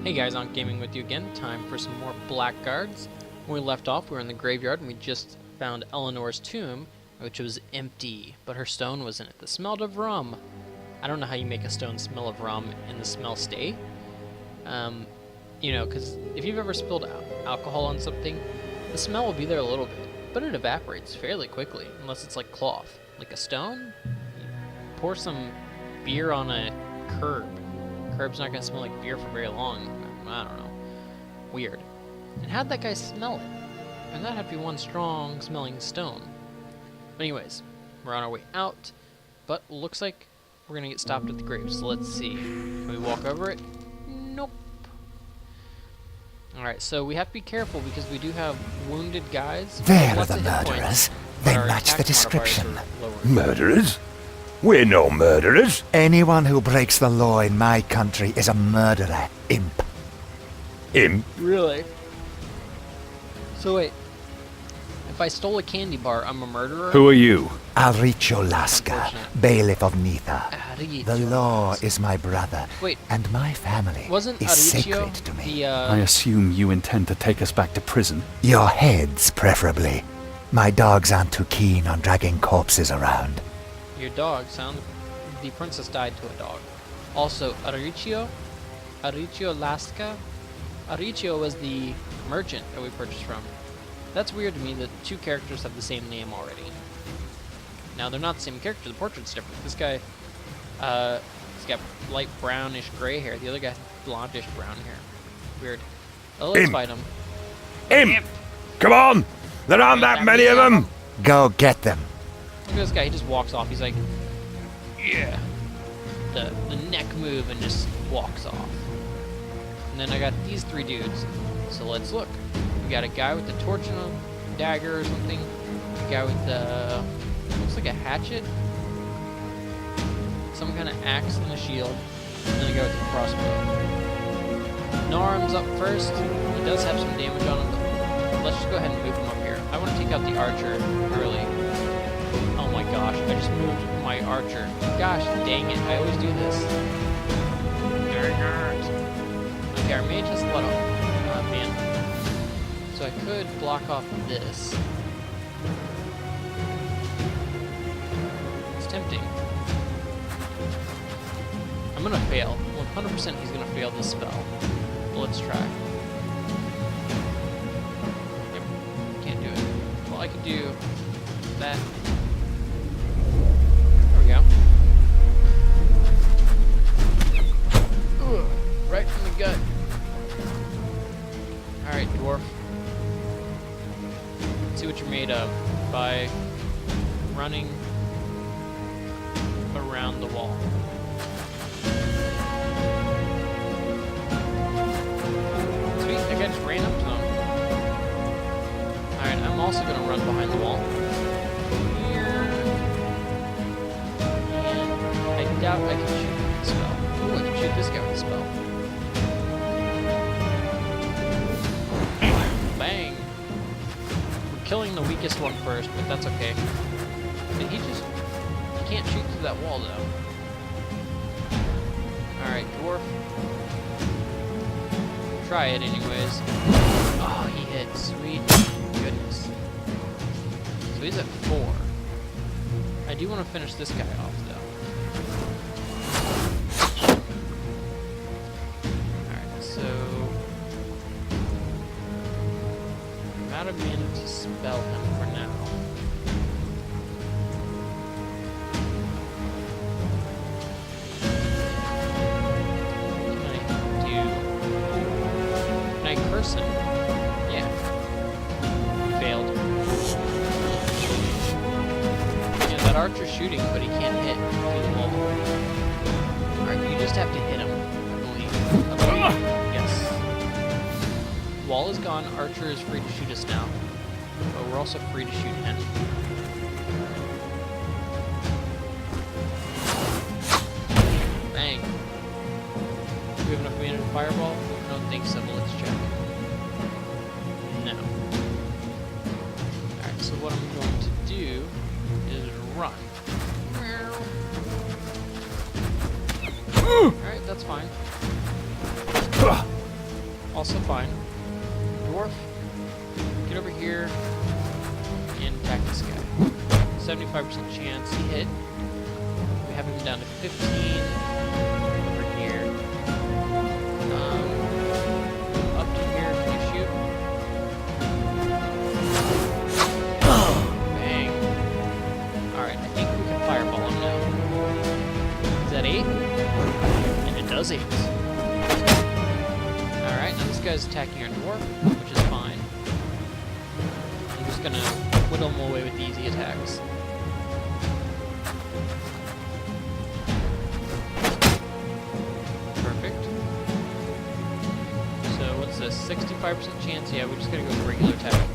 Hey guys, ankhgaming with you again. Time for some more Blackguards. When we left off, we were in the graveyard and we just found Eleanor's tomb, which was empty, but her stone was in it. The smell of rum. I don't know how you make a stone smell of rum and the smell stay. You know, because if you've ever spilled alcohol on something, the smell will be there a little bit, but it evaporates fairly quickly, unless it's like cloth. Like a stone, you pour some beer on a curb. Curb's not gonna smell like beer for very long. I don't know. Weird. And how'd that guy smell it? And that had to be one strong smelling stone. But anyways, we're on our way out, but looks like we're gonna get stopped at the grave, so let's see. Can we walk over it? Nope. Alright, so we have to be careful because we do have wounded guys. They're the murderers. They match the description. Murderers? We're no murderers. Anyone who breaks the law in my country is a murderer, imp. Imp? Really? So wait, if I stole a candy bar, I'm a murderer? Who are you? Alricio Lasca, bailiff of Nitha. Aricio. The law is my brother, Wait, and my family wasn't is Aricio sacred to me. the, I assume you intend to take us back to prison. Your heads, preferably. My dogs aren't too keen on dragging corpses around. Your dog sounds... The princess died to a dog. Also, Aricio Lasca? Aricio was the merchant that we purchased from. That's weird to me that two characters have the same name already. Now, they're not the same character, the portrait's different. This guy, he's got light brownish gray hair. The other guy, blondish brown hair. Weird. Oh, let's fight him. Imp! Come on! There aren't that many of them! Go get them. Look at this guy, he just walks off. He's like, yeah. The neck move and just walks off. And then I got these three dudes. So let's look. We got a guy with the torch and a dagger or something. A guy with the, looks like a hatchet. Some kind of axe and a shield. And then a guy with a crossbow. Narm's up first. He does have some damage on him, but let's just go ahead and move him up here. I want to take out the archer early. Oh my gosh, I just moved my archer. Gosh dang it, I always do this. Dang it. Okay, our mage has a lot of mana. So I could block off this. It's tempting. I'm gonna fail. 100% he's gonna fail this spell. But let's try. Yep, can't do it. Well, I could do that. There we go. Ugh, right in the gut. Alright, dwarf. Let's see what you're made of by running around the wall. Sweet, that guy just ran up to them. Alright, I'm also going to run behind the wall. I doubt I can shoot with the spell. Ooh, I can shoot this guy with the spell. Bang! We're killing the weakest one first, but that's okay. Did he just... He can't shoot through that wall, though. Alright, dwarf. Try it anyways. Oh, he hit. Sweet goodness. So he's at 4. I do want to finish this guy off, though. I'm out of mana to spell him for now. What can I do? Can I curse him? Yeah. Failed. Yeah, that archer's shooting, but he can't hit through the wall. Alright, you just have to hit him, I believe. Yes. Wall is gone, archer is free to shoot us now. But we're also free to shoot him. Bang. Do we have enough mana to fireball? I don't think so, but let's check. No. Alright, so what I'm going to do is run. Alright, that's fine. also fine. Dwarf, get over here and attack this guy. 75% chance he hit. We have him down to 15 over here. Up to here, can you shoot? Bang. Alright, I think we can fireball him now. Is that 8? And it does 8. Alright, now this guy's attacking our dwarf, which is fine. I'm just gonna whittle him away with easy attacks. Perfect. So what's this? 65% chance? Yeah, we just gotta go with regular attack.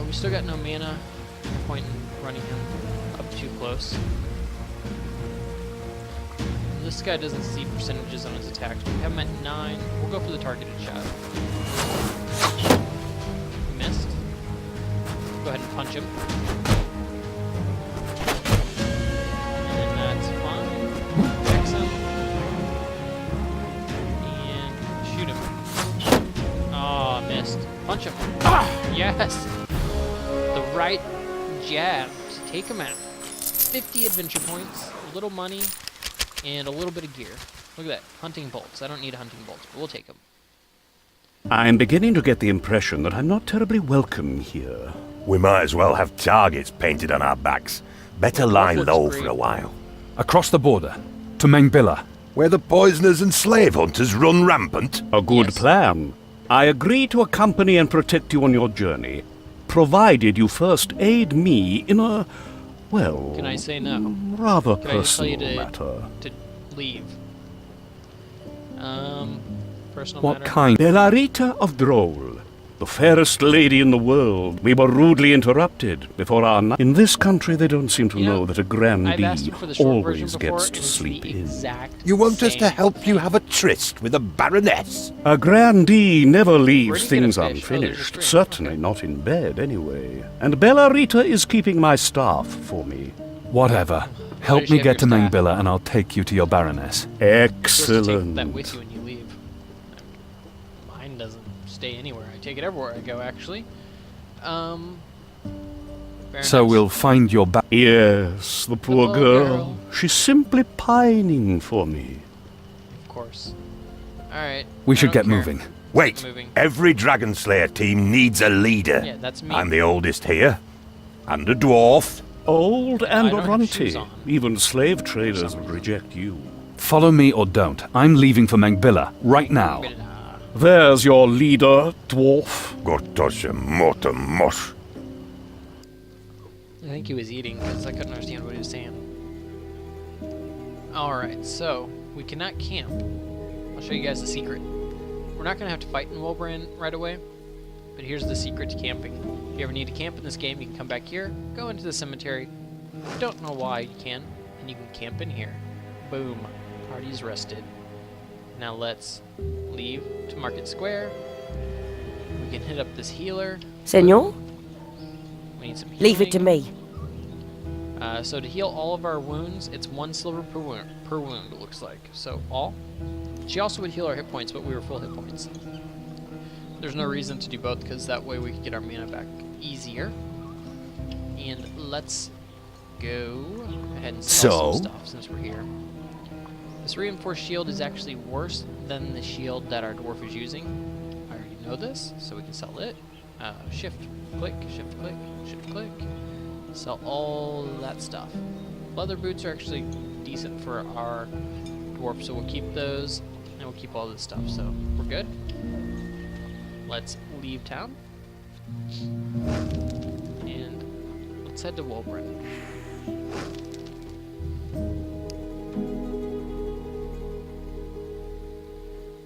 We still got no mana. No point in running him up too close. This guy doesn't see percentages on his attacks. We have him at 9. We'll go for the targeted shot. Missed. Go ahead and punch him. And that's fine. X him. And shoot him. Oh, missed. Punch him. Ah! Yes! The right jab to take him out. 50 adventure points, a little money, and a little bit of gear. Look at that. Hunting bolts. I don't need hunting bolts, but we'll take them. I'm beginning to get the impression that I'm not terribly welcome here. We might as well have targets painted on our backs. Better lie low for a while. Across the border, to Mengbilla. Where the poisoners and slave hunters run rampant. A good Yes. plan. I agree to accompany and protect you on your journey, provided you first aid me in a, well, Can I say no? rather Can I just tell you personal to, matter. to leave? Personal What matter? kind? Belarita of Droll, the fairest lady in the world. We were rudely interrupted before our night. In this country, they don't seem to You know, know that a I've grandee asked him for the short version always before, gets and to it's sleep the in. exact You want us to same help you thing. have a tryst with a baroness? A grandee never Where'd leaves you get a things fish? Oh, there's a unfinished, string. certainly Okay. not in bed anyway. And Belarita is keeping my staff for me. Whatever. Help does she me have get to your staff? Mengbilla and I'll take you to your baroness. You're supposed to Excellent. take that with you when you leave. Mine doesn't stay anywhere. I take it everywhere I go, actually. Very So nice. we'll find your Yes, the poor poor girl. girl. She's simply pining for me. Of course. Alright. We I should don't get care. moving. Wait, Moving. every Dragon Slayer team needs a leader. Yeah, that's me. I'm the oldest here. And a dwarf. Old I and don't have shoes runty. on. Even slave traders would reject you. Follow me or don't. I'm leaving for Mengbilla right now. There's your leader, dwarf. Gortosha motomosh. I think he was eating because I couldn't understand what he was saying. Alright, so we cannot camp. I'll show you guys the secret. We're not going to have to fight in Wolbrand right away, but here's the secret to camping. If you ever need to camp in this game, you can come back here, go into the cemetery. Don't know why you can, and you can camp in here. Boom. Party's rested. Now let's leave to Market Square. We can hit up this healer. Senor, We need some healing. leave it to me. So to heal all of our wounds, it's 1 silver per wound, it looks like. So all. She also would heal our hit points, but we were full hit points. There's no reason to do both, because that way we can get our mana back easier. And let's go ahead and sell some stuff since we're here. This reinforced shield is actually worse than the shield that our dwarf is using. I already know this, so we can sell it. Shift, click, shift, click, shift, click. Sell all that stuff. Leather boots are actually decent for our dwarf, so we'll keep those, and we'll keep all this stuff, so we're good. Let's leave town. And let's head to Wolbrand.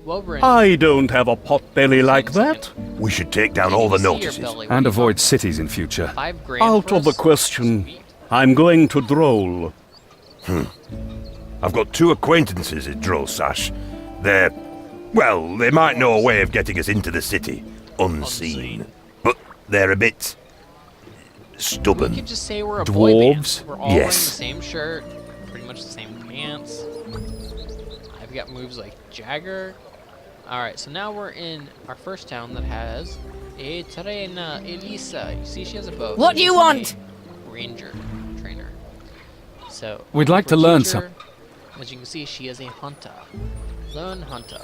Wolbrand. I don't have a pot belly like that. We should take down all the notices. And avoid cities in future. 5 grand Out for of the us? question. Sweet. I'm going to Droll. I've got 2 acquaintances at Drollsash. They're... well, they might know a way of getting us into the city, unseen. But they're a bit... We stubborn. could just say we're a boy band. Dwarves? We're all wearing the Yes. same shirt, pretty much the same pants. I've got moves like Jagger. Alright, so now we're in our first town that has a Terena Elisa. You see, she has a bow. What do you She's want? a ranger trainer. So We'd like for to learn teacher, as you can see, she is a hunter. Learn hunter.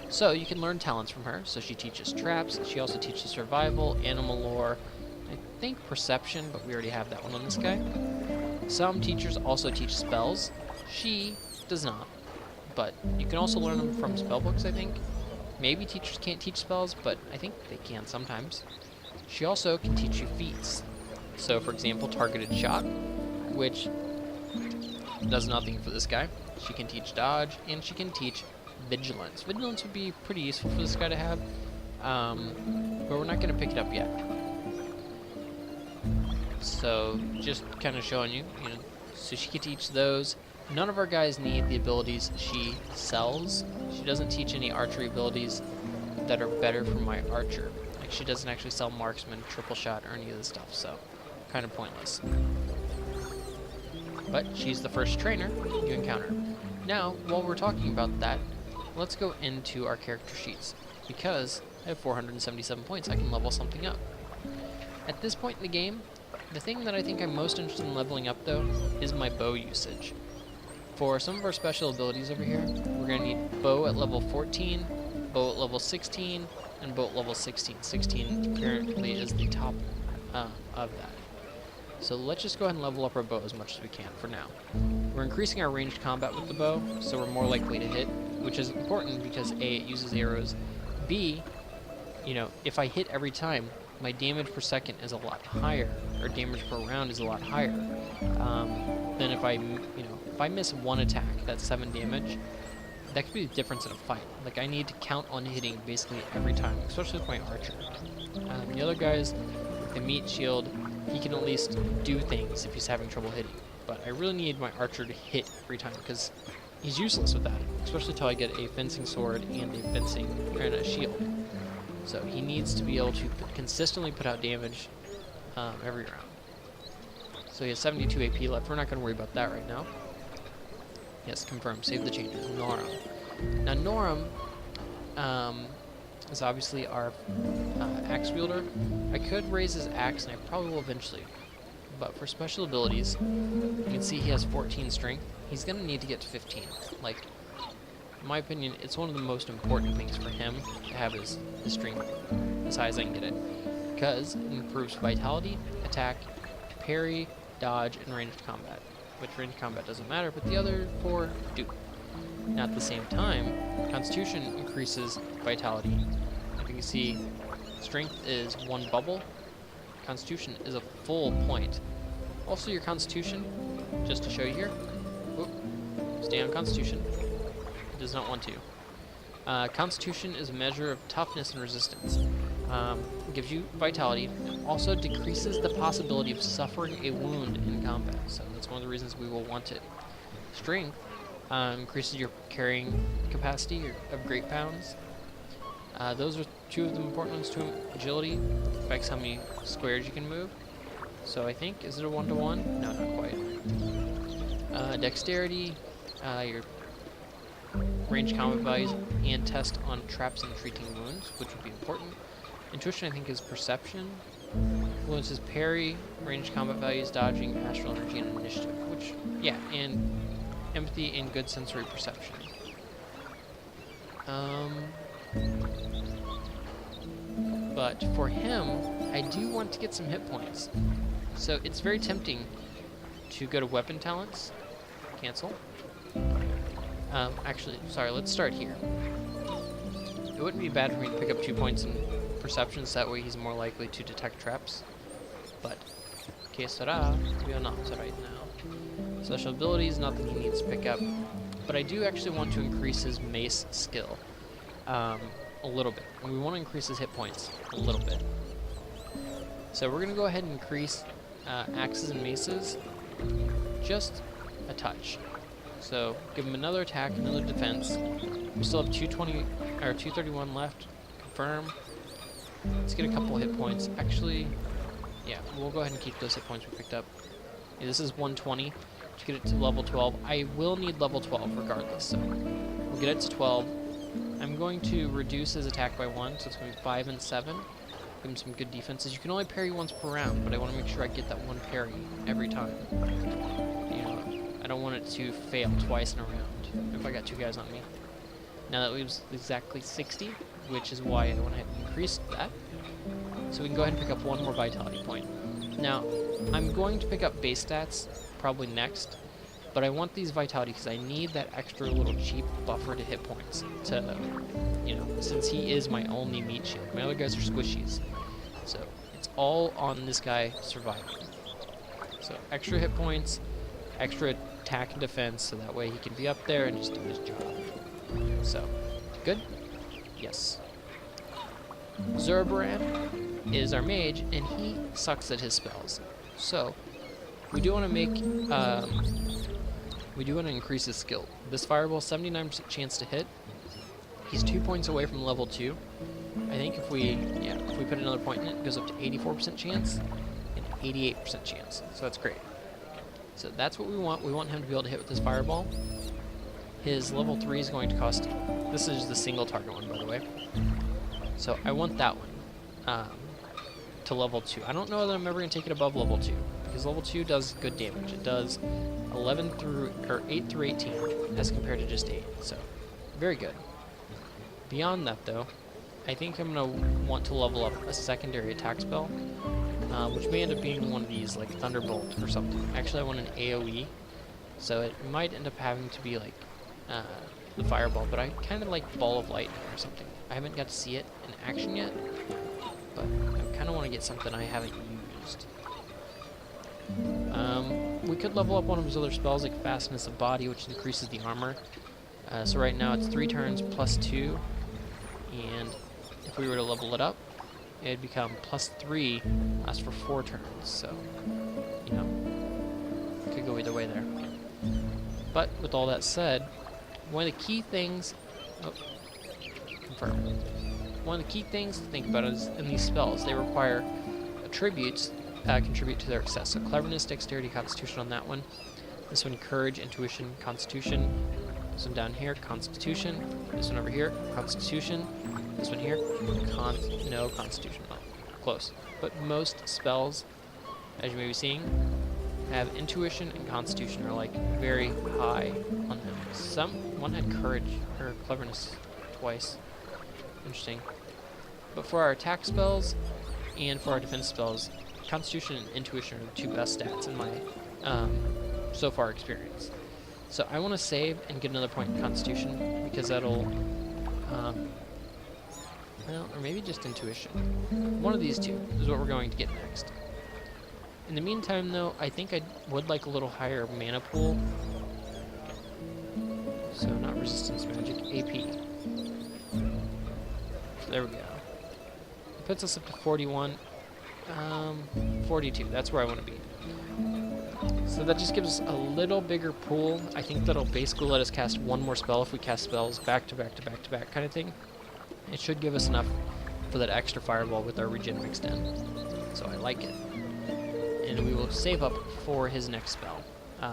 So you can learn talents from her. So she teaches traps. She also teaches survival, animal lore, I think perception, but we already have that one on this guy. Some teachers also teach spells. She does not. But you can also learn them from spellbooks, I think. Maybe teachers can't teach spells, but I think they can sometimes. She also can teach you feats. So, for example, targeted shot, which does nothing for this guy. She can teach dodge, and she can teach vigilance. Vigilance would be pretty useful for this guy to have, but we're not going to pick it up yet. So, just kind of showing you, so she can teach those. None of our guys need the abilities she sells. She doesn't teach any archery abilities that are better for my archer. Like, she doesn't actually sell marksman, triple shot, or any of this stuff, so kind of pointless. But she's the first trainer you encounter. Now, while we're talking about that, let's go into our character sheets. Because I have 477 points, I can level something up. At this point in the game, the thing that I think I'm most interested in leveling up, though, is my bow usage. For some of our special abilities over here, we're going to need bow at level 14, bow at level 16, and bow at level 16. 16 apparently is the top of that. So let's just go ahead and level up our bow as much as we can for now. We're increasing our ranged combat with the bow, so we're more likely to hit, which is important because A, it uses arrows, B, if I hit every time, my damage per second is a lot higher, or damage per round is a lot higher than if I miss one attack, that's 7 damage. That could be the difference in a fight. Like, I need to count on hitting basically every time, especially with my archer. The other guys, the meat shield, he can at least do things if he's having trouble hitting. But I really need my archer to hit every time because he's useless with that, especially until I get a fencing sword and a shield. So he needs to be able to consistently put out damage every round. So he has 72 AP left. We're not going to worry about that right now. Yes, confirm. Save the changes. Norum. Now Norum is obviously our axe wielder. I could raise his axe, and I probably will eventually. But for special abilities, you can see he has 14 strength. He's going to need to get to 15. Like, in my opinion, it's one of the most important things for him to have his strength as high as I can get it. Because it improves vitality, attack, parry, dodge, and ranged combat. Which ranged combat doesn't matter, but the other 4 do. Now at the same time, Constitution increases vitality. As you can see, strength is 1 bubble, Constitution is a full point. Also your Constitution, just to show you here, stay on Constitution, it does not want to. Constitution is a measure of toughness and resistance. Gives you vitality, also decreases the possibility of suffering a wound in combat, so that's one of the reasons we will want it. Strength increases your carrying capacity of great pounds. Those are 2 of the important ones to him. Agility affects how many squares you can move. So I think, is it a 1-to-1? No, not quite. Dexterity, your range combat values, and test on traps and treating wounds, which would be important. Intuition, I think, is perception. Influences parry, ranged combat values, dodging, astral energy, and initiative. Which, yeah, and empathy and good sensory perception. But for him, I do want to get some hit points. So it's very tempting to go to weapon talents. Cancel. Actually, sorry, let's start here. It wouldn't be bad for me to pick up 2 points in perception, so that way he's more likely to detect traps. But, que sera, we are not right now. Special abilities, nothing he needs to pick up. But I do actually want to increase his mace skill a little bit. And we want to increase his hit points a little bit. So we're going to go ahead and increase axes and maces just a touch. So give him another attack, another defense. We still have 231 left. Confirm. Let's get a couple hit points. Actually, yeah, we'll go ahead and keep those hit points we picked up. Yeah, this is 120 to get it to level 12. I will need level 12 regardless, so we'll get it to 12. I'm going to reduce his attack by 1, so it's going to be 5 and 7. Give him some good defenses. You can only parry once per round, but I want to make sure I get that one parry every time. You know, I don't want it to fail twice in a round if I got 2 guys on me. Now that leaves exactly 60, which is why I want to increase that. So we can go ahead and pick up 1 more vitality point. Now, I'm going to pick up base stats probably next, but I want these vitality because I need that extra little cheap buffer to hit points to, you know, since he is my only meat shield. My other guys are squishies. So it's all on this guy surviving. So extra hit points, extra attack and defense, so that way he can be up there and just do his job. So, good? Yes. Zerberan is our mage, and he sucks at his spells. So, we do want to make, we do want to increase his skill. This fireball, 79% chance to hit. He's 2 points away from level 2. I think if we put another point in it, it goes up to 84% chance and 88% chance. So that's great. So that's what we want. We want him to be able to hit with his fireball. His level 3 is going to cost, this is the single target one, by the way. So I want that one to level 2. I don't know that I'm ever going to take it above level 2, because level 2 does good damage. It does 8 through 18 as compared to just 8. So very good. Beyond that, though, I think I'm going to want to level up a secondary attack spell, which may end up being one of these, like Thunderbolt or something. Actually, I want an AoE, so it might end up having to be like the Fireball, but I kind of like Ball of Lightning or something. I haven't got to see it in action yet, but I kind of want to get something I haven't used. We could level up one of his other spells, like Fastness of Body, which increases the armor. So right now it's 3 turns plus 2, and if we were to level it up, it'd become plus 3, lasts for 4 turns, so, you know, it could go either way there. But with all that said, one of the key things, one of the key things to think about is in these spells, they require attributes contribute to their success. So cleverness, dexterity, constitution on that one. This one, courage, intuition, constitution. This one down here, constitution. This one over here, constitution. This one here, no constitution. Oh, close. But most spells, as you may be seeing, have intuition and constitution are like very high on them. One had courage or cleverness twice. Interesting. But for our attack spells and for our defense spells, constitution and intuition are the 2 best stats in my so far experience. So I want to save and get another point in constitution because that'll, well, or maybe just intuition. One of these 2 is what we're going to get next. In the meantime, though, I think I would like a little higher mana pool. So not resistance magic, AP. So there we go. It puts us up to 41. 42, that's where I want to be. So that just gives us a little bigger pool. I think that'll basically let us cast 1 more spell if we cast spells back to back to back to back kind of thing. It should give us enough for that extra fireball with our regen mixed in. So I like it. And we will save up for his next spell,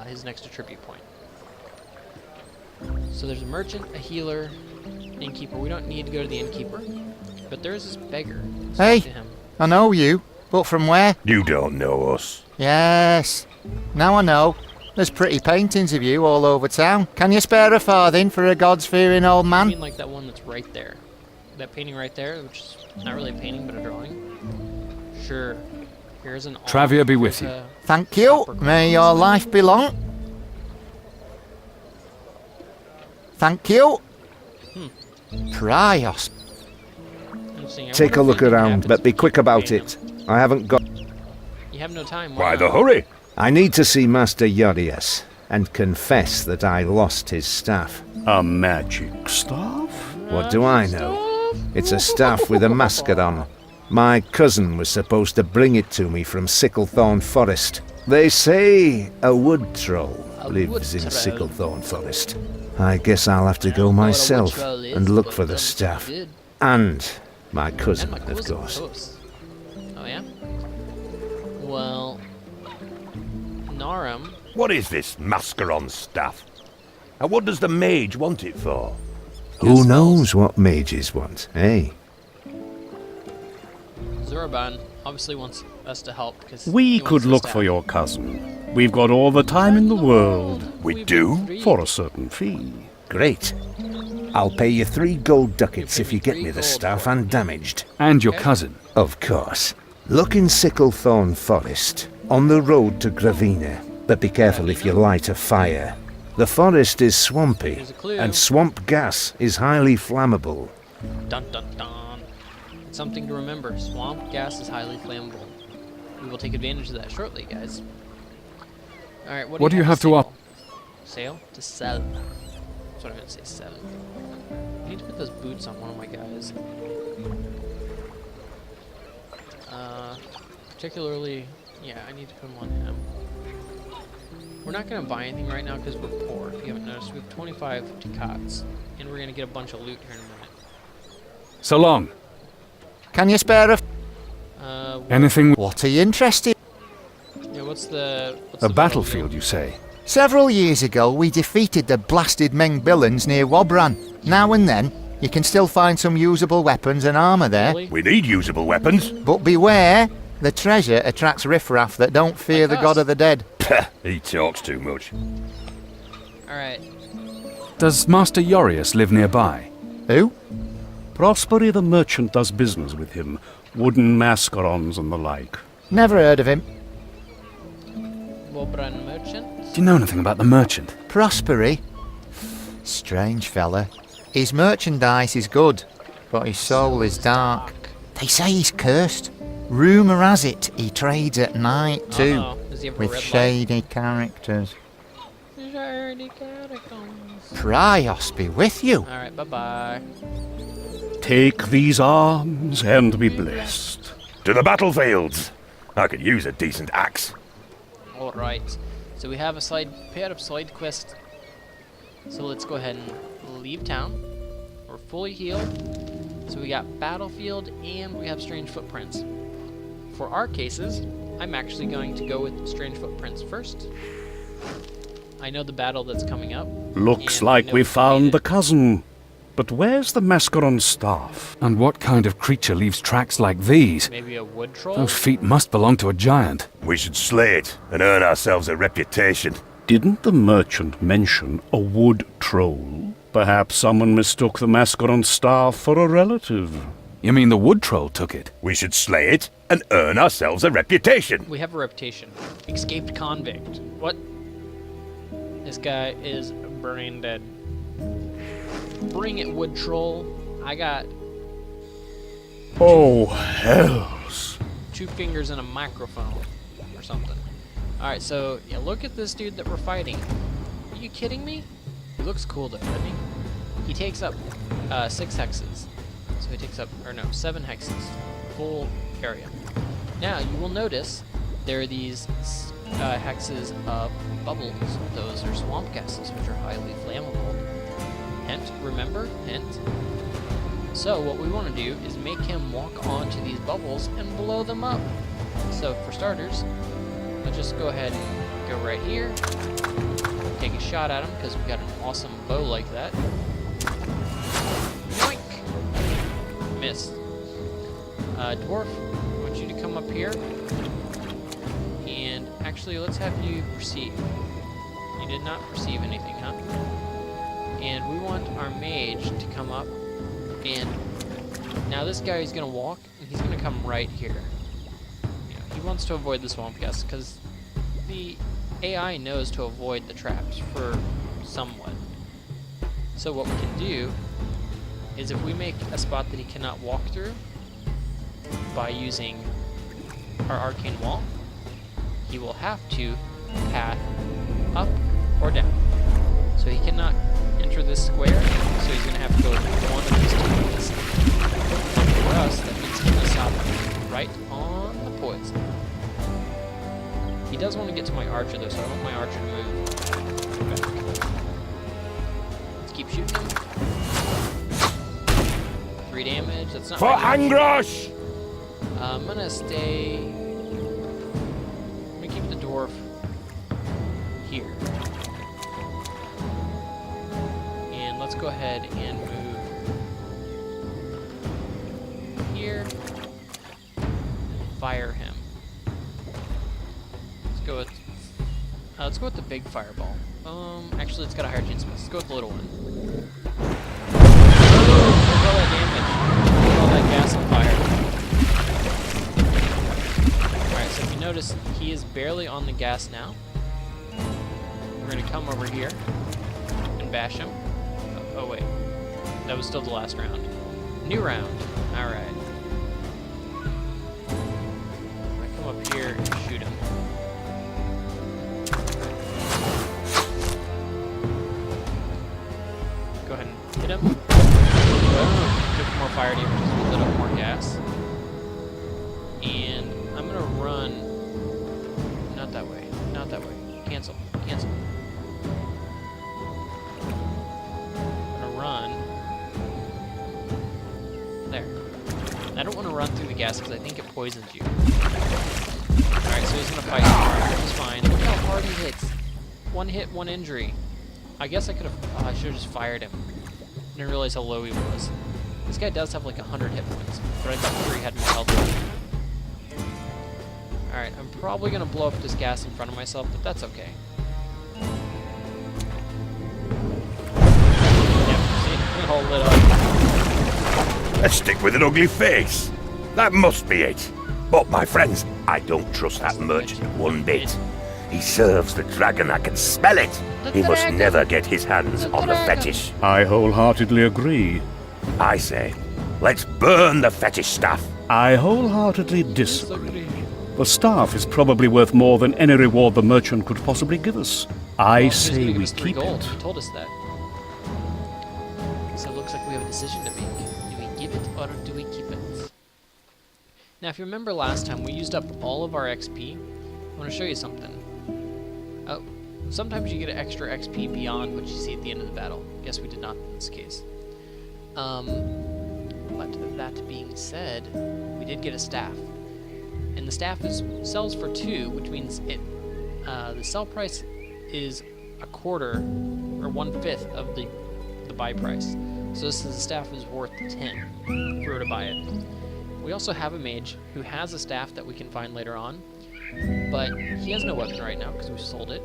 his next attribute point. So there's a merchant, a healer, an innkeeper. We don't need to go to the innkeeper, but there is this beggar. Let's Hey, talk to him. I know you, but from where? You don't know us. Yes, now I know. There's pretty paintings of you all over town. Can you spare a farthing for a gods-fearing old I man? mean like that one that's right there. That painting right there, which is not really a painting, but a drawing. Sure. Here's an Travia be with you. Thank you. May your life be long. Thank you. Prios. Take a look around, but be quick about it. I haven't got... You have no time. Why the hurry? I need to see Master Yorius and confess that I lost his staff. A magic staff? What do I know? It's a staff with a Mascaron. My cousin was supposed to bring it to me from Sicklethorn Forest. They say a wood troll lives in Sicklethorn Forest. I guess I'll have to go myself and look for the staff. And my cousin, of course. Oh, yeah? Well, Narum. What is this Mascaron Staff? And what does the mage want it for? Who knows what mages want, eh? Zoroban obviously wants us to help because We could look for your cousin. We've got all the time in the world. We do? For a certain fee. Great. I'll pay you 3 gold ducats if you get me the staff undamaged. And your cousin. Of course. Look in Sicklethorn Forest, on the road to Gravina, but be careful if you light a fire. The forest is swampy, Here's a clue. and swamp gas is highly flammable. Dun dun dun. It's something to remember. Swamp gas is highly flammable. We will take advantage of that shortly, guys. Alright, what do you have to up? Sale? To sell. That's what I meant to say, sell. I need to put those boots on one of my guys. Particularly, yeah, I need to put them on him. We're not going to buy anything right now because we're poor. If you haven't noticed, we have 25 ducats, and we're going to get a bunch of loot here in a minute. So long. Can you spare Anything? What are you interested? Yeah, what's the A battlefield, you say? Several years ago, we defeated the blasted Meng villains near Wobran. Now and then, you can still find some usable weapons and armour there. Really? We need usable weapons. But beware, the treasure attracts riffraff that don't fear Like the god us. of the dead. He talks too much. Alright. Does Master Yorius live nearby? Who? Prosperi the merchant does business with him. Wooden mascarons and the like. Never heard of him. Wobran merchant? Do you know anything about the merchant? Prosperi? Strange fella. His merchandise is good, but his soul is dark. They say he's cursed. Rumour has it he trades at night too, Uh-oh. Does he have a with red shady characters. light? Shady catacombs. Prios be with you. Alright, bye-bye. Take these arms and be blessed. To the battlefields. I could use a decent axe. Alright. So we have a pair of side quests. So let's go ahead and leave town. We're fully healed. So we got Battlefield and we have Strange Footprints. For our cases, I'm actually going to go with Strange Footprints first. I know the battle that's coming up. Looks and I like know we it's found the needed. cousin. But where's the Mascaron Staff? And what kind of creature leaves tracks like these? Maybe a wood troll? Those feet must belong to a giant. We should slay it and earn ourselves a reputation. Didn't the merchant mention a wood troll? Perhaps someone mistook the Mascaron Staff for a relative. You mean the wood troll took it? We should slay it and earn ourselves a reputation. We have a reputation. Escaped convict. What? This guy is brain dead. Bring it, wood troll. I got Oh, hells. 2 fingers and a microphone or something. Alright, so yeah, look at this dude that we're fighting. Are you kidding me? He looks cool though, doesn't he? He takes up 6 hexes. So he takes up, or no, 7 hexes. Full area. Now, you will notice there are these hexes of bubbles. Those are swamp gases, which are highly flammable. Hint, remember? Hint. So what we want to do is make him walk onto these bubbles and blow them up. So for starters, let's just go ahead and go right here. Take a shot at him because we've got an awesome bow like that. Yoink! Missed. Dwarf, I want you to come up here. And actually, let's have you perceive. You did not perceive anything, huh? And we want our mage to come up. And now this guy is going to walk, and he's going to come right here. Yeah, he wants to avoid the swamp gas, because the AI knows to avoid the traps for somewhat. So what we can do is if we make a spot that he cannot walk through by using our arcane wall, he will have to path up or down. So he cannot enter this square, so he's going to have to go one of these 2 ways. And for us, that means he's going to stop right on the poison. He does want to get to my archer though, so I want my archer to move back. Let's keep shooting him. 3 damage, that's not For Angrosh! I'm gonna stay. I'm gonna keep the dwarf here. And let's go ahead and move here. Fire him. Let's go with the big fireball. Actually, it's got a higher chance of miss. Let's go with the little one. Look at all that damage. Look at all that gas and fire. Alright, so if you notice, he is barely on the gas now. We're gonna come over here and bash him. Oh wait. That was still the last round. New round. Alright. I come up here and shoot him. Go ahead and hit him. Boom. Give him more fire damage, just a little more gas. And I'm gonna run. Not that way. Not that way. Cancel. Cancel. I'm gonna run. There. I don't want to run through the gas because I think it poisons you. Alright, so he's gonna fight hard, which is fine. Look how hard he hits. One hit, one injury. I guess I could have. I should have just fired him. I didn't realize how low he was. This guy does have like 100 hit points, but I thought 3 had more health. Alright, I'm probably gonna blow up this gas in front of myself, but that's okay. Yep, see? It all lit up. A stick with an ugly face. That must be it. But my friends, I don't trust that merchant one bit. He serves the dragon, I can smell it. He must never get his hands on the fetish. I wholeheartedly agree. I say, let's burn the fetish staff. I wholeheartedly disagree. The staff is probably worth more than any reward the merchant could possibly give us. I say we keep gold. it. He told us that. So it looks like we have a decision to make. Do we give it or do we keep it? Now, if you remember last time, we used up all of our XP. I want to show you something. Oh, sometimes you get extra XP beyond what you see at the end of the battle. Guess we did not in this case. But that being said, we did get a staff. And the staff sells for 2, which means the sell price is a quarter or 1/5 of the buy price. So this is the staff is worth 10 if we were to buy it. We also have a mage who has a staff that we can find later on, but he has no weapon right now because we sold it.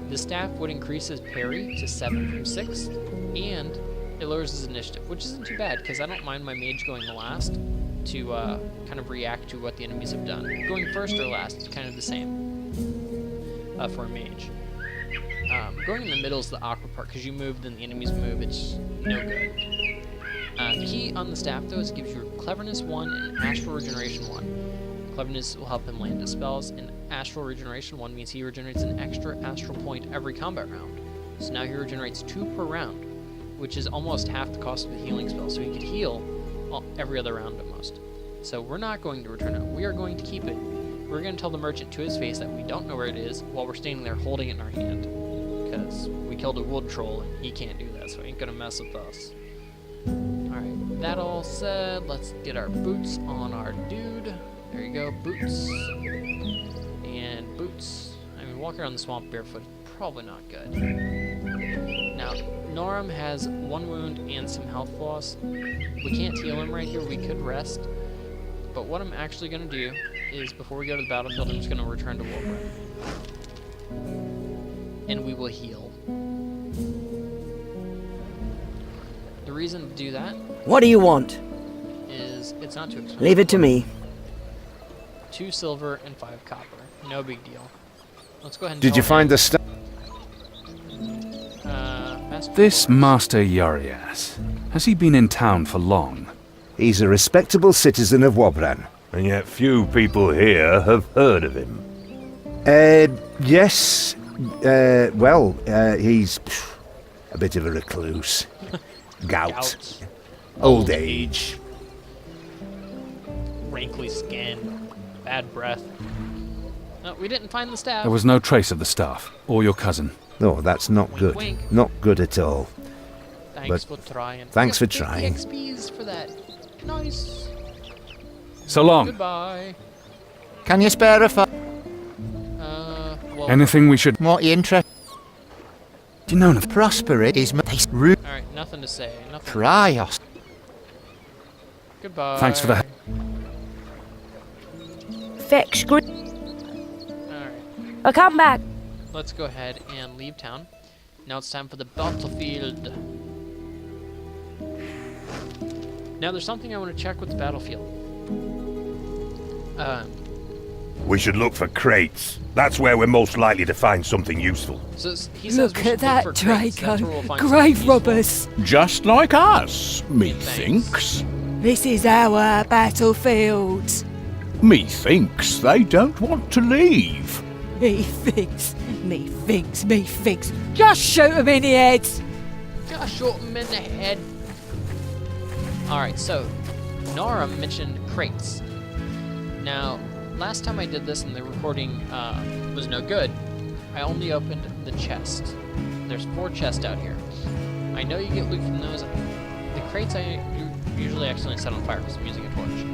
The staff would increase his parry to 7 from 6, and it lowers his initiative, which isn't too bad because I don't mind my mage going last to kind of react to what the enemies have done. Going first or last is kind of the same for a mage. Going in the middle is the awkward part because you move, then the enemies move. It's no good. The key on the staff, though, is it gives you Cleverness 1 and Astral Regeneration 1. Cleverness will help him land his spells, and Astral Regeneration 1 means he regenerates an extra astral point every combat round. So now he regenerates 2 per round, which is almost half the cost of a healing spell, so he could heal every other round at most. So we're not going to return it. We are going to keep it. We're going to tell the merchant to his face that we don't know where it is while we're standing there holding it in our hand. Because we killed a wood troll, and he can't do that, so he ain't going to mess with us. Alright, that all said, let's get our boots on our dude. There you go, boots. And boots. I mean, walking around the swamp barefoot is probably not good. Now, Noram has 1 wound and some health loss. We can't heal him right here, we could rest. But what I'm actually going to do is, before we go to the battlefield, I'm just going to return to Wolverine. And we will heal. The reason to do that What do you want? is it's not too expensive. Leave it to me. 2 silver and 5 copper. No big deal. Let's go ahead and Did you find the staff? This Master Yarias, has he been in town for long? He's a respectable citizen of Wobran. And yet few people here have heard of him. Yes. He's a bit of a recluse. Gout. Old age. Wrinkly skin. Bad breath. No, we didn't find the staff. There was no trace of the staff, or your cousin. No, that's not good. Wink. Not good at all. Thanks for trying. Thanks We for got 50 trying. XPs for that. Nice. So long. Goodbye. Can you spare a Well, Anything we should... What you interested? Do you know nothing? Prosperity is root alright, nothing to say. Nothing. Prios. Goodbye. Thanks for the... Fix green. Alright. I'll come back. Let's go ahead and leave town. Now it's time for the battlefield. Now there's something I want to check with the battlefield. We should look for crates. That's where we're most likely to find something useful. So he says we Look should at that, look for crates. That's Draco. where we'll find something Grave useful. robbers. Just like us, Thanks. methinks. This is our battlefield. Methinks they don't want to leave. Methinks. Just shoot 'em in the head. Gosh, shoot him in the head. Alright, so Nara mentioned crates. Now, last time I did this and the recording was no good, I only opened the chest. There's 4 chests out here. I know you get loot from those. The crates I usually accidentally set on fire because I'm using a torch.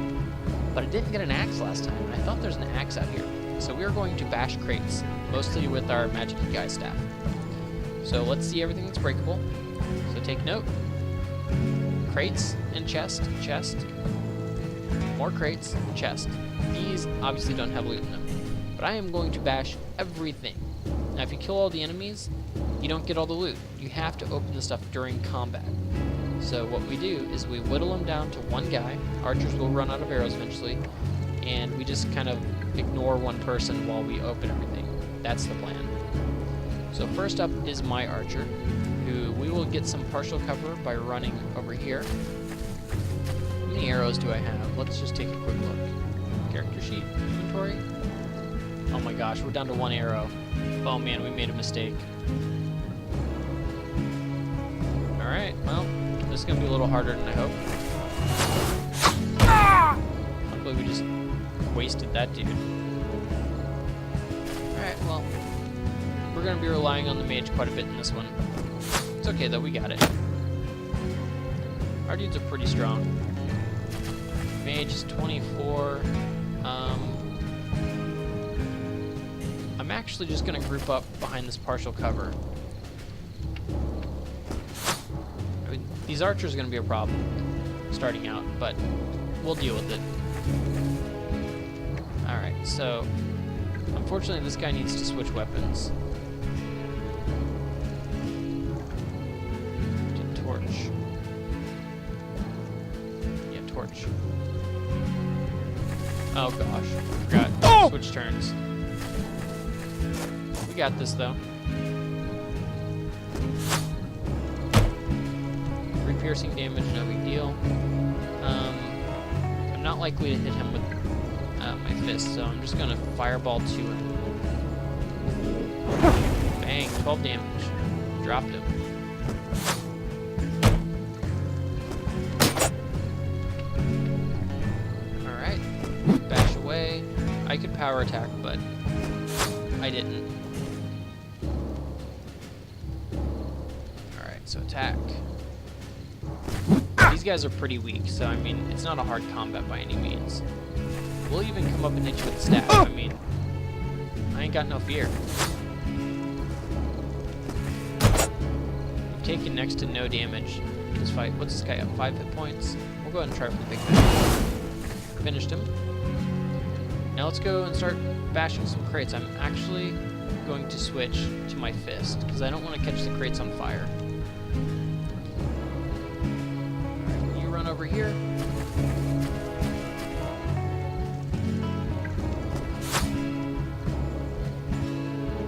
But I didn't get an axe last time, and I thought there's an axe out here. So we're going to bash crates, mostly with our magic Disgaea staff. So let's see everything that's breakable. So take note. Crates and chest. More crates, chest. These obviously don't have loot in them. But I am going to bash everything. Now if you kill all the enemies, you don't get all the loot. You have to open the stuff during combat. So what we do is we whittle them down to one guy. Archers will run out of arrows eventually. And we just kind of ignore one person while we open everything. That's the plan. So first up is my archer, who we will get some partial cover by running over here. How many arrows do I have? Let's just take a quick look. Character sheet, inventory. Oh my gosh, we're down to 1 arrow. Oh man, we made a mistake. Alright, well, this is going to be a little harder than I hope. Luckily we just wasted that dude. Alright, well, we're going to be relying on the mage quite a bit in this one. It's okay though, we got it. Our dudes are pretty strong. Mage is 24. I'm actually just going to group up behind this partial cover. I mean, these archers are going to be a problem starting out, but we'll deal with it. Alright, so unfortunately this guy needs to switch weapons. To torch. Yeah, torch. Oh gosh, forgot. Switch turns. We got this though. 3 piercing damage, no big deal. I'm not likely to hit him with my fist, so I'm just gonna fireball to him. Bang, 12 damage. Dropped him. Alright, bash away. I could power attack, but I didn't. Alright, so attack. These guys are pretty weak, so I mean, it's not a hard combat by any means. We'll even come up and hit you with the staff. I mean, I ain't got no fear. We've taken next to no damage in this fight. What's this guy up? 5 hit points. We'll go ahead and try for the big guy. Finished him. Now let's go and start bashing some crates. I'm actually going to switch to my fist, because I don't want to catch the crates on fire. Alright, you run over here.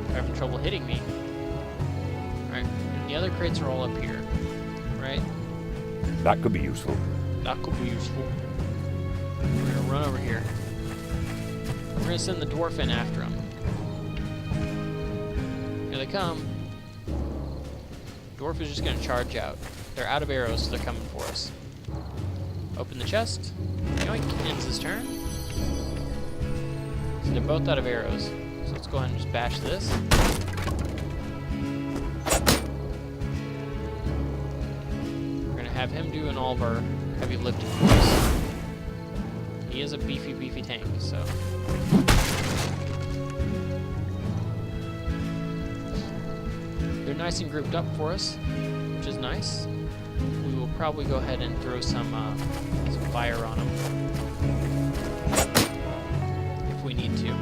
You're having trouble hitting me. Alright, the other crates are all up here, right? That could be useful. That could be useful. We're gonna run over here. We're gonna send the dwarf in after them. Here they come. Dwarf is just gonna charge out. They're out of arrows, so they're coming for us. Open the chest. Yoink, ends his turn. So they're both out of arrows. So let's go ahead and just bash this. We're gonna have him doing all of our heavy lifting for us. He is a beefy tank, so. They're nice and grouped up for us, which is nice. We will probably go ahead and throw some fire on him if we need to.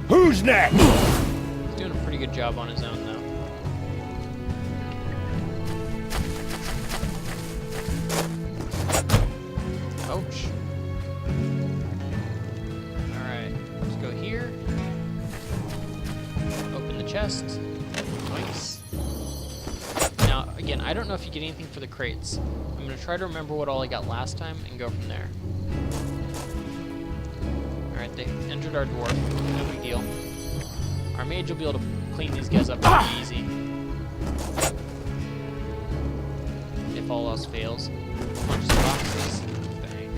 Who's next? He's doing a pretty good job on his own, though. Ouch. Alright, let's go here. Open the chest. Nice. Now, again, I don't know if you get anything for the crates. I'm going to try to remember what all I got last time and go from there. Alright, they injured our dwarf. No big deal. Our mage will be able to clean these guys up pretty easy. If all else fails. Punch the boxes. Bang.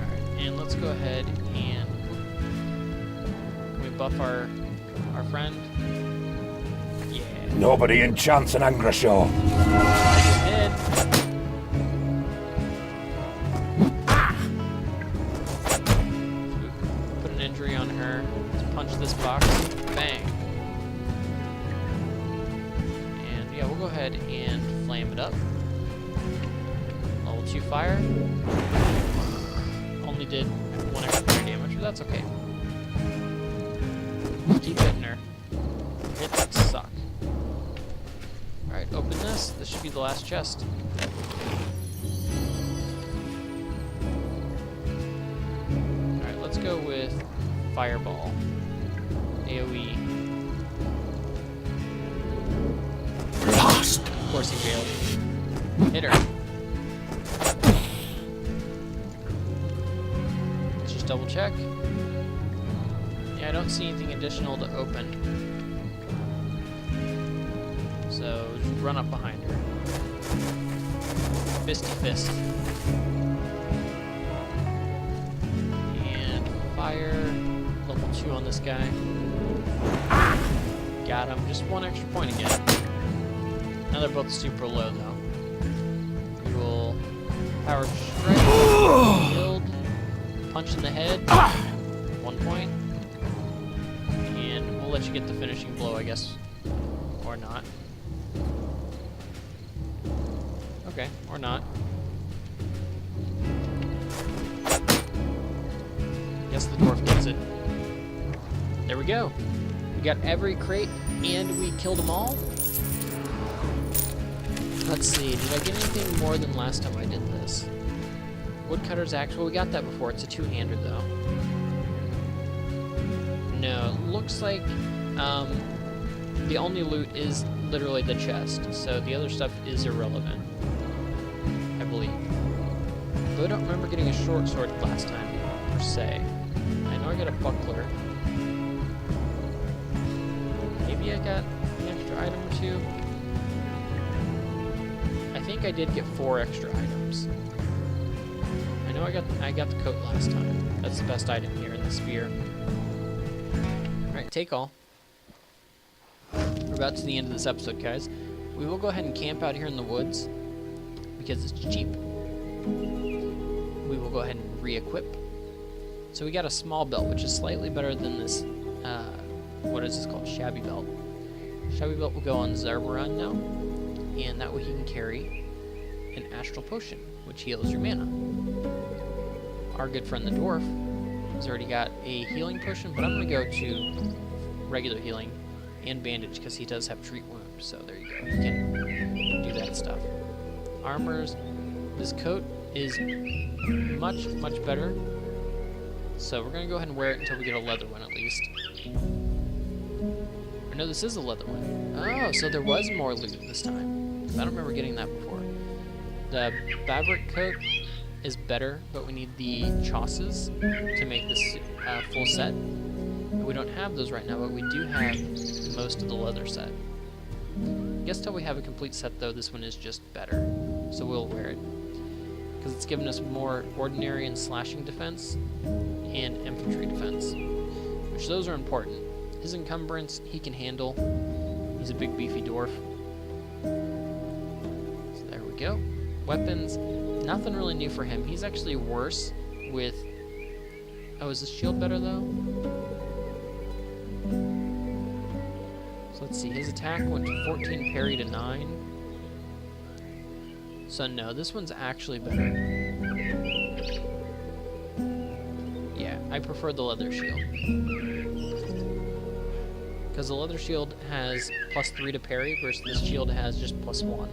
Alright, and let's go ahead and can we buff our friend? Yeah. Nobody enchants an Angrashaw. Dead. Put an injury on her. Let's punch this box. Bang. And yeah, we'll go ahead and flame it up. Level 2 fire. Only did 1 extra fire damage, but that's okay. Keep hitting her. Hits suck. Alright, open this. This should be the last chest. Alright, let's go with Fireball. AoE. Blast! Of course he failed. Hit her. Let's just double check. Yeah, I don't see anything additional to open. So, just run up behind her. Fisty fist. And fire. Level 2 on this guy. Got him. Just 1 extra point again. Now they're both super low, though. We will power strike. Killed. Punch in the head. 1 point. And we'll let you get the finishing blow, I guess. Or not. Okay, or not. Guess the dwarf gets it. There we go. We got every crate and we killed them all. Let's see, did I get anything more than last time I did this? Woodcutter's axe, well we got that before, it's a 2-hander though. No, it looks like the only loot is literally the chest, so the other stuff is irrelevant, I believe. Though I don't remember getting a short sword last time, per se. I know I got a buckler. Maybe I got an extra item or 2. I think I did get 4 extra items. I know I got the coat last time. That's the best item here in the spear. Alright, take all. We're about to the end of this episode, guys. We will go ahead and camp out here in the woods because it's cheap. We will go ahead and re-equip. So we got a small belt, which is slightly better than this, what is this called? Shabby belt. Shabby belt will go on Zarbaran now, and that way he can carry an astral potion, which heals your mana. Our good friend the dwarf has already got a healing potion, but I'm going to go to regular healing and bandage because he does have treat wounds, so there you go. He can do that stuff. Armors, this coat is much, much better, so we're going to go ahead and wear it until we get a leather one at least. Or no, this is a leather one. Oh, so there was more loot this time. I don't remember getting that before. The fabric coat is better, but we need the chosses to make this full set. We don't have those right now, but we do have most of the leather set. I guess till we have a complete set, though, this one is just better. So we'll wear it. Because it's given us more ordinary and slashing defense and infantry defense. Which those are important. His encumbrance, he can handle. He's a big beefy dwarf. So there we go. Weapons, nothing really new for him. He's actually worse with... Oh, is this shield better, though? So let's see, his attack went to 14, parry to 9. So no, this one's actually better. Yeah, I prefer the leather shield. Because the leather shield has +3 to parry versus this shield has just +1.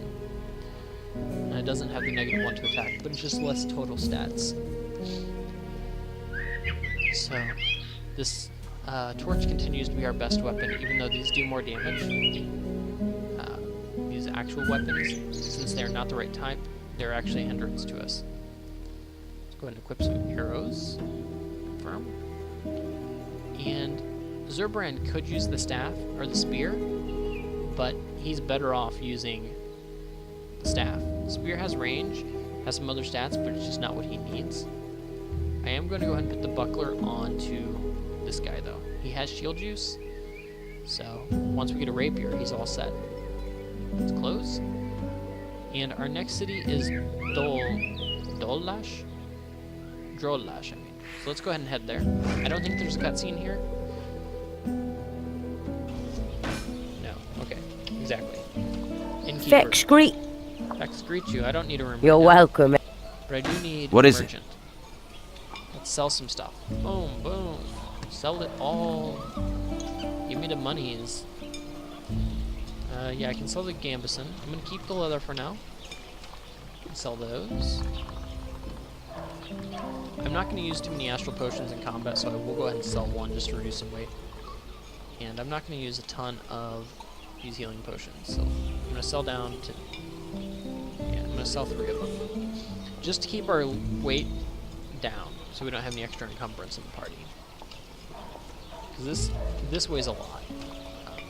And it doesn't have the -1 to attack, but it's just less total stats. So, this torch continues to be our best weapon, even though these do more damage. These actual weapons, since they're not the right type, they're actually a hindrance to us. Let's go ahead and equip some arrows. Confirm. And Zurbrand could use the staff, or the spear, but he's better off using the staff. The spear has range, has some other stats, but it's just not what he needs. I am going to go ahead and put the buckler onto this guy, though. He has shield juice, so once we get a rapier, he's all set. Let's close. And our next city is Drollash, I mean. So let's go ahead and head there. I don't think there's a cutscene here. No, okay, exactly. Innkeeper. Vex greet. Vex greet you. I don't need a room. You're right now, welcome. but I do need What a is it? merchant. Let's sell some stuff. Boom, boom. Sell it all. Give me the monies. Yeah, I can sell the Gambison. I'm gonna keep the leather for now. Sell those. I'm not gonna use too many astral potions in combat, so I will go ahead and sell one just to reduce some weight. And I'm not gonna use a ton of these healing potions, so I'm gonna sell down to... Yeah, I'm gonna sell 3 of them. Just to keep our weight down, so we don't have any extra encumbrance in the party. Because this weighs a lot.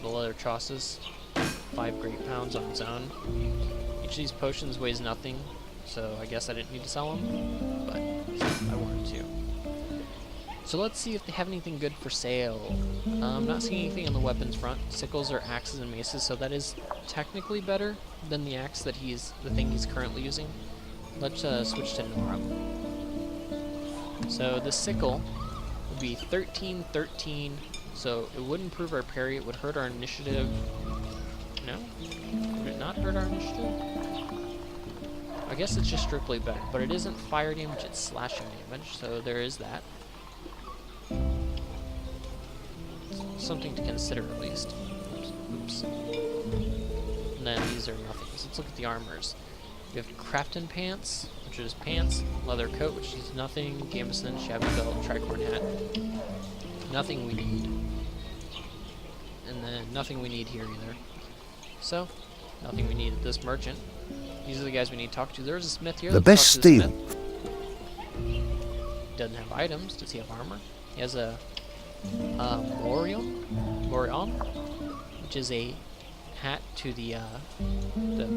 The leather chauces, 5 great pounds on its own. Each of these potions weighs nothing, so I guess I didn't need to sell them, but I wanted to. So let's see if they have anything good for sale. I'm not seeing anything on the weapons front. Sickles are axes and maces, so that is technically better than the axe that the thing he's currently using. Let's switch to Norum. So the sickle would be 13, 13, so it would improve our parry, it would hurt our initiative. No? Would it not hurt our initiative? I guess it's just strictly better, but it isn't fire damage, it's slashing damage, so there is that. Something to consider at least. Oops. And then these are nothing. So let's look at the armors. We have Crafton pants, which is pants, leather coat, which is nothing, gambeson, shabby belt, tricorn hat. Nothing we need. And then nothing we need here either. So, nothing we need at this merchant. These are the guys we need to talk to. There's a smith here. The Let's best talk to the steel. smith. Doesn't have items. Does he have armor? He has a Morion, which is a hat to the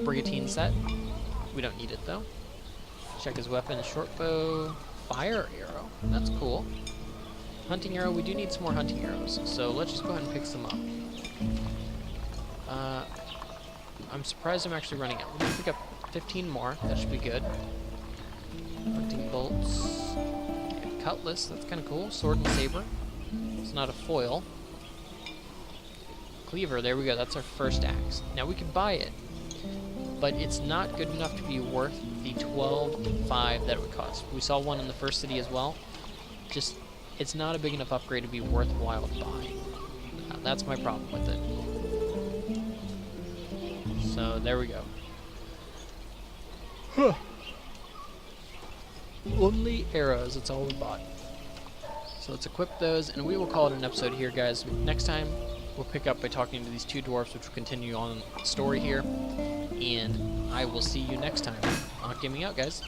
Brigantine set. We don't need it though. Check his weapon: short bow, fire arrow. That's cool. Hunting arrow. We do need some more hunting arrows, so let's just go ahead and pick some up. I'm surprised I'm actually running out. We're gonna pick up 15 more. That should be good. Hunting bolts. Yeah, cutlass. That's kind of cool. Sword and saber. It's not a foil. Cleaver. There we go. That's our first axe. Now we could buy it, but it's not good enough to be worth the 12.5 that it would cost. We saw one in the first city as well. Just, it's not a big enough upgrade to be worthwhile to buy. That's my problem with it. So there we go. Only arrows, that's all we bought. So let's equip those, and we will call it an episode here, guys. Next time, we'll pick up by talking to these 2 dwarfs, which will continue on the story here. And I will see you next time. Ankhgaming out, guys.